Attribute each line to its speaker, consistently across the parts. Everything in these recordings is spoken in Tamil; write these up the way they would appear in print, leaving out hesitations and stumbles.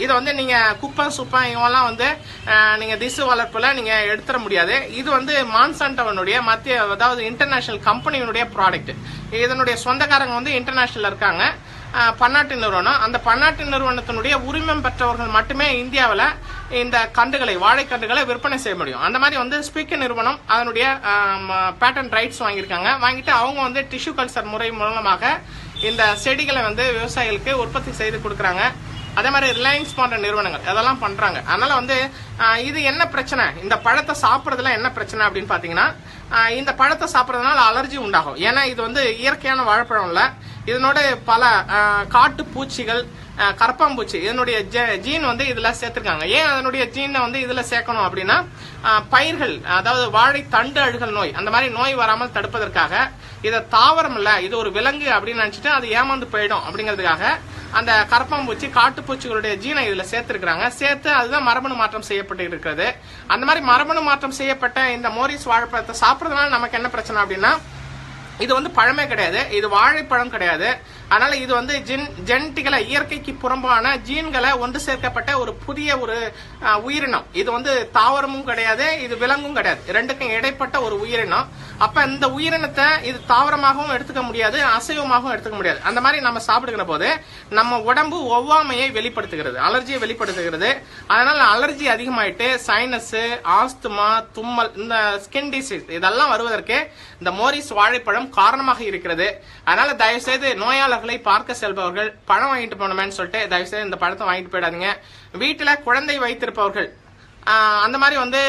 Speaker 1: இது வந்து நீங்க குப்பம் சுப்பம் இவெல்லாம் வந்து நீங்க திசு வளர்ப்புல நீங்க எடுத்துட முடியாது. இது வந்து மான்சாண்டோனுடைய மத்திய, அதாவது இன்டர்நேஷனல் கம்பெனியினுடைய ப்ராடக்ட். இதனுடைய சொந்தக்காரங்க வந்து இன்டர்நேஷனல் இருக்காங்க, பன்னாட்டு நிறுவனம். அந்த பன்னாட்டு நிறுவனத்தினுடைய உரிமம் பெற்றவர்கள் மட்டுமே இந்தியாவில் இந்த கன்றுகளை, வாழைக்கன்றுகளை விற்பனை செய்ய முடியும். அந்த மாதிரி வந்து ஸ்பீக்கர் நிறுவனம் அதனுடைய பேட்டன்ட் ரைட்ஸ் வாங்கியிருக்காங்க. வாங்கிட்டு அவங்க வந்து டிஷ்யூ கல்ச்சர் முறை மூலமாக இந்த செடிகளை வந்து விவசாயிகளுக்கு உற்பத்தி செய்து கொடுக்குறாங்க. அதே மாதிரி ரிலையன்ஸ் போன்ற நிறுவனங்கள் அதெல்லாம் பண்றாங்க. அதனால வந்து இது என்ன பிரச்சனை, இந்த பழத்தை சாப்பிட்றதுல என்ன பிரச்சனை அப்படின்னு பாத்தீங்கன்னா, இந்த பழத்தை சாப்பிட்றதுனால அலர்ஜி உண்டாகும். ஏன்னா இது வந்து இயற்கையான வாழைப்பழம் இல்ல, இதனோட பல காட்டு பூச்சிகள், கரப்பாம்பூச்சி இதனுடைய ஜீன் வந்து இதுல சேர்த்திருக்காங்க. ஏன் அதனுடைய ஜீனை வந்து இதுல சேர்க்கணும் அப்படின்னா, பயிர்கள், அதாவது வாழை தண்டு அழுகல் நோய், அந்த மாதிரி நோய் வராமல் தடுப்பதற்காக. இதை தாவரம் இல்ல, இது ஒரு விலங்கு அப்படின்னு நினைச்சிட்டு அது ஏமாந்து போயிடும் அப்படிங்கிறதுக்காக அந்த கரப்பாம்பூச்சி, காட்டுப்பூச்சிகளுடைய ஜீனை இதுல சேர்த்திருக்கிறாங்க. சேர்த்து அதுதான் மரபணு மாற்றம் செய்யப்பட்டு இருக்கிறது. அந்த மாதிரி மரபணு மாற்றம் செய்யப்பட்ட இந்த மோரிஸ் வாழைப்பழத்தை சாப்பிட்றதுனால நமக்கு என்ன பிரச்சனை அப்படின்னா, இது வந்து பழமே கிடையாது, இது வாழைப்பழம் கிடையாது. அதனால இது வந்து ஜெனட்டிக்கலா இயற்கைக்கு புறம்பான ஜீன்களை ஒன்று சேர்க்கப்பட்ட ஒரு புதிய ஒரு உயிரினம். இது வந்து தாவரமும் கிடையாது, இது விலங்கும் கிடையாது, ரெண்டுக்கும் இடைப்பட்ட ஒரு உயிரினம். அப்ப இந்த உயிரினத்தை இது தாவரமாகவும் எடுத்துக்க முடியாது, அசைவமாகவும் எடுத்துக்க முடியாது. அந்த மாதிரி நம்ம சாப்பிடுகிற போது நம்ம உடம்பு ஒவ்வாமையை வெளிப்படுத்துகிறது, அலர்ஜியை வெளிப்படுத்துகிறது. அதனால அலர்ஜி அதிகமாயிட்டு சைனஸ், ஆஸ்துமா, தும்மல், இந்த ஸ்கின் டிசீஸ் இதெல்லாம் வருவதற்கு இந்த மோரிஸ் வாழைப்பழம் காரணமாக இருக்கிறது. அதனால தயவு செய்து நோயாளர்களை பார்க்க செல்பவர்கள் பழம் வாங்கிட்டு போனோமேன்னு சொல்லிட்டு தயவு செய்து இந்த பழத்தை வாங்கிட்டு போயிடாதீங்க. வீட்டுல குழந்தை வைத்திருப்பவர்கள் அந்த மாதிரி வந்து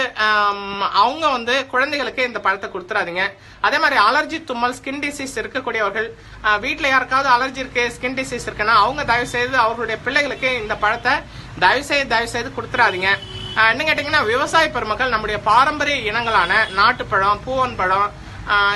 Speaker 1: அவங்க வந்து குழந்தைகளுக்கு இந்த பழத்தை கொடுத்துறாதீங்க. அதே மாதிரி அலர்ஜி, தும்மல், ஸ்கின் டிசீஸ் இருக்கக்கூடியவர்கள், வீட்டுல யாருக்காவது அலர்ஜி இருக்கு, ஸ்கின் டிசீஸ் இருக்குன்னா அவங்க தயவு செய்து அவர்களுடைய பிள்ளைகளுக்கு இந்த பழத்தை தயவு செய்து கொடுத்துறாதீங்க. என்ன கேட்டீங்கன்னா, விவசாய பெருமக்கள் நம்முடைய பாரம்பரிய இனங்களான நாட்டுப்பழம், பூவன் பழம்,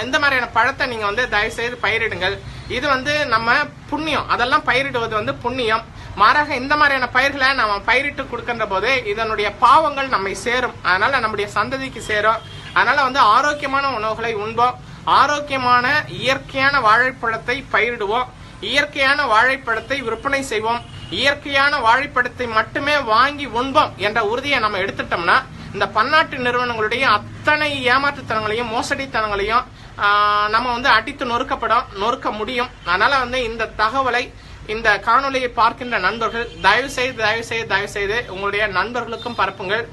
Speaker 1: இந்த மாதிரியான பழத்தை நீங்க வந்து தயவு செய்து பயிரிடுங்கள். இது வந்து நம்ம புண்ணியம், அதெல்லாம் பயிரிடுவது வந்து புண்ணியம். மாறாக இந்த மாதிரியான பயிர்களை நம்ம பயிரிட்டு கொடுக்கின்ற போது இதனுடைய பாவங்கள் நம்மை சேரும், அதனால நம்முடைய சந்ததிக்கு சேரும். அதனால வந்து ஆரோக்கியமான உணவுகளை உண்போம், ஆரோக்கியமான இயற்கையான வாழைப்பழத்தை பயிரிடுவோம், இயற்கையான வாழைப்பழத்தை விற்பனை செய்வோம், இயற்கையான வாழைப்பழத்தை மட்டுமே வாங்கி உண்போம் என்ற உறுதியை நம்ம எடுத்துட்டோம்னா இந்த பன்னாட்டு நிறுவனங்களுடைய அத்தனை ஏமாற்றுத்தனங்களையும் மோசடித்தனங்களையும் நம்ம வந்து அடித்து நொறுக்க முடியும். அதனால வந்து இந்த தகவலை, இந்த காணொலியை பார்க்கின்ற நண்பர்கள் தயவு செய்து உங்களுடைய நண்பர்களுக்கும் பரப்புங்கள்.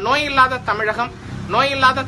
Speaker 1: நோய் இல்லாத தமிழகம், நோய் இல்லாத